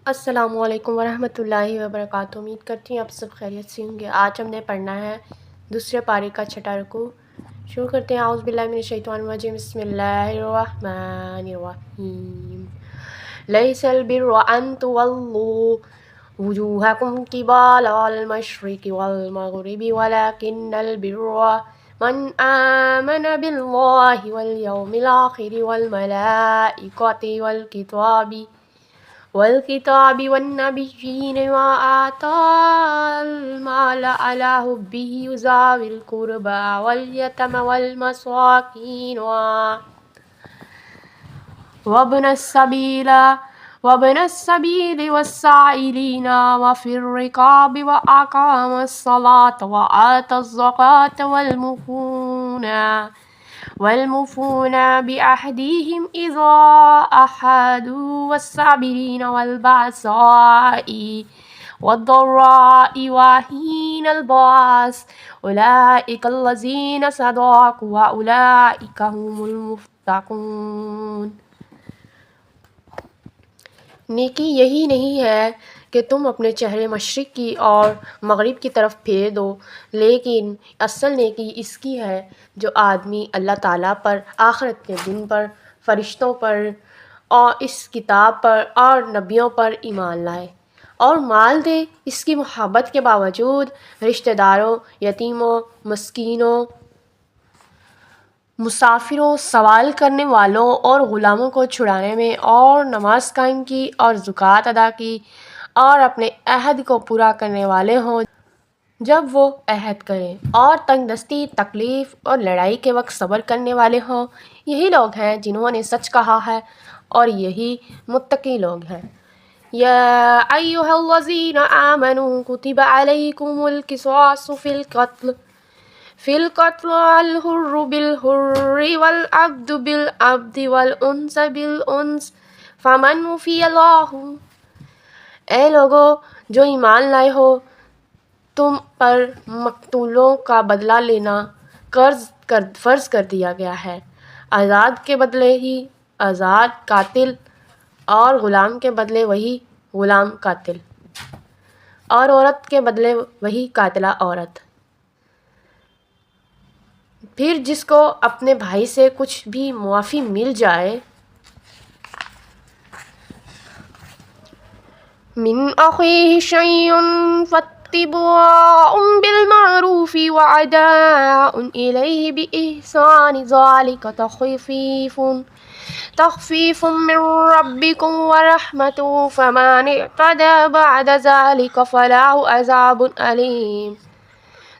السلام علیکم ورحمۃ اللہ وبرکاتہ۔ امید کرتی ہوں آپ سب خیریت سے ہوں گے۔ آج ہم نے پڑھنا ہے دوسرے پارے کا چھٹا رکوع۔ شروع کرتے ہیں۔ اعوذ باللہ من الشیطان الرجیم، بسم اللہ الرحمن الرحیم۔ لیس البر ان تولوا وجوہکم قبل المشرق والمغرب ولکن البر من آمن باللہ والیوم الآخر والملائکۃ والكتاب والنبيين وآتى المال على حبه ذوي القربى واليتامى والمساكين وابن السبيل والسائلين وفي الرقاب وأقام الصلاة وآتى الزكاة والموفون بعهدهم إذا عاهدوا والصابرين والبأساء والضراء وحين البأس أولئك الذين صدقوا وأولئك هم المتقون۔ نیکی یہی نہیں ہے کہ تم اپنے چہرے مشرق کی اور مغرب کی طرف پھیر دو، لیکن اصل نیکی اس کی ہے جو آدمی اللہ تعالیٰ پر، آخرت کے دن پر، فرشتوں پر اور اس کتاب پر اور نبیوں پر ایمان لائے اور مال دے اس کی محبت کے باوجود رشتہ داروں، یتیموں، مسکینوں، مسافروں، سوال کرنے والوں اور غلاموں کو چھڑانے میں، اور نماز قائم کی اور زکوٰۃ ادا کی اور اپنے عہد کو پورا کرنے والے ہوں جب وہ عہد کریں، اور تنگ دستی، تکلیف اور لڑائی کے وقت صبر کرنے والے ہوں۔ یہی لوگ ہیں جنہوں نے سچ کہا ہے اور یہی متقی لوگ ہیں۔ یا ایھا الذین آمنوا کتب علیکم القصاص فی القتل الحر بالحر والعبد بالعبد والانثى بالانثى فمن عفی له۔ اے لوگو جو ایمان لائے ہو، تم پر مقتولوں کا بدلہ لینا فرض کر دیا گیا ہے، آزاد کے بدلے ہی آزاد قاتل اور غلام کے بدلے وہی غلام قاتل، اور عورت کے بدلے وہی قاتلہ عورت۔ پھر جس کو اپنے بھائی سے کچھ بھی معافی مل جائے، من اخیہ شیء فاتباع بالمعروف واداء الیہ بإحسان ذلک تخفیف من ربکم ورحمۃ فمن اعتدی بعد ذلک فلہ عذاب علیم۔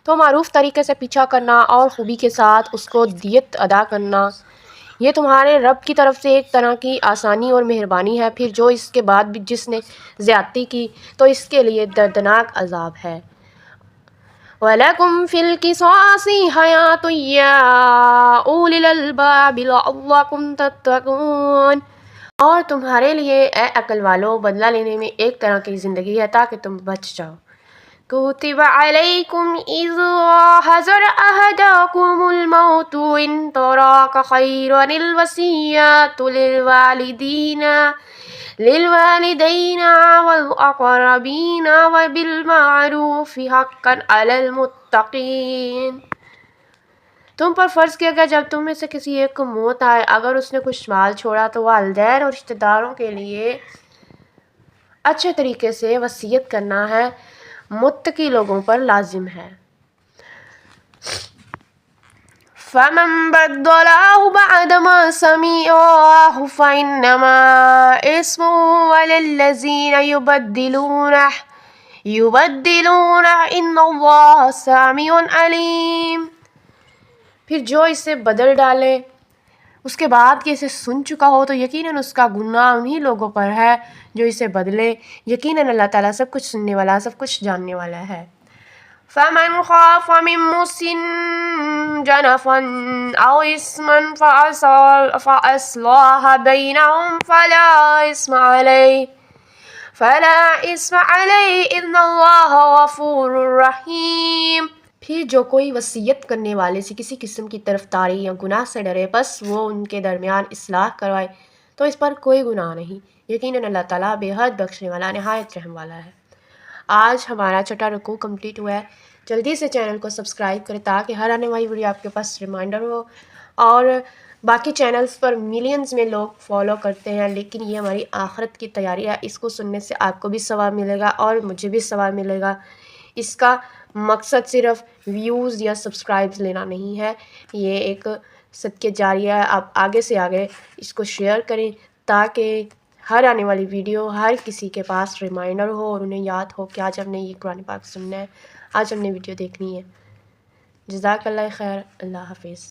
تو معروف طریقے سے پیچھا کرنا اور خوبی کے ساتھ اس کو دیت ادا کرنا، یہ تمہارے رب کی طرف سے ایک طرح کی آسانی اور مہربانی ہے۔ پھر جو اس کے بعد بھی جس نے زیادتی کی تو اس کے لیے دردناک عذاب ہے۔ وَلَكُمْ فِي الْقِصَاصِ حَيَاةٌ يَا أُولِي الْأَلْبَابِ لَعَلَّكُمْ تَتَّقُونَ۔ اور تمہارے لیے اے عقل والو بدلہ لینے میں ایک طرح کی زندگی ہے تاکہ تم بچ جاؤ۔ كتب عليكم إذا حضر أحدكم الموت إن ترك خيرا الوصية للوالدين والأقربين وبالمعروف حقا على المتقين۔ تم پر فرض کیا گیا جب تم میں سے کسی ایک کو موت آئے، اگر اس نے کچھ مال چھوڑا تو والدین اور رشتہ داروں کے لیے اچھے طریقے سے وصیت کرنا ہے، متقی لوگوں پر لازم ہے۔ فَمَن بَدَّلَهُ بَعْدَمَا سَمِعَهُ فَإِنَّمَا إِثْمُهُ عَلَى الَّذِينَ يُبَدِّلُونَهُ إِنَّ اللَّهَ سَمِيعٌ عَلِيمٌ۔ پھر جو اسے بدل ڈالے اس کے بعد کہ اسے سن چکا ہو تو یقیناً اس کا گناہ انہی لوگوں پر ہے جو اسے بدلے، یقیناً اللہ تعالیٰ سب کچھ سننے والا، سب کچھ جاننے والا ہے۔ فَمَنْ خَافَ مِن مُّوصٍ جَنَفًا أَوْ إِثْمًا فَأَصْلَحَ بَيْنَهُمْ فَلَا إِثْمَ عَلَيْهِ إِنَّ اللَّهَ غَفُورٌ رَّحِيمٌ۔ پھر جو کوئی وصیت کرنے والے سے کسی قسم کی طرفداری یا گناہ سے ڈرے، بس وہ ان کے درمیان اصلاح کروائے تو اس پر کوئی گناہ نہیں۔ یقیناً اللہ تعالیٰ بے حد بخشنے والا نہایت رحم والا ہے۔ آج ہمارا چھٹا رکوع کمپلیٹ ہوا ہے۔ جلدی سے چینل کو سبسکرائب کریں تاکہ ہر آنے والی ویڈیو آپ کے پاس ریمائنڈر ہو، اور باقی چینلز پر ملینز میں لوگ فالو کرتے ہیں، لیکن یہ ہماری آخرت کی تیاری ہے۔ اس کو سننے سے آپ کو بھی ثواب ملے گا اور مجھے بھی ثواب ملے گا۔ اس کا مقصد صرف ویوز یا سبسکرائبز لینا نہیں ہے، یہ ایک صدقہ جاریہ ہے۔ آپ آگے سے آگے اس کو شیئر کریں تاکہ ہر آنے والی ویڈیو ہر کسی کے پاس ریمائنڈر ہو اور انہیں یاد ہو کہ آج ہم نے یہ قرآن پاک سننا ہے، آج ہم نے ویڈیو دیکھنی ہے۔ جزاک اللہ خیر، اللہ حافظ۔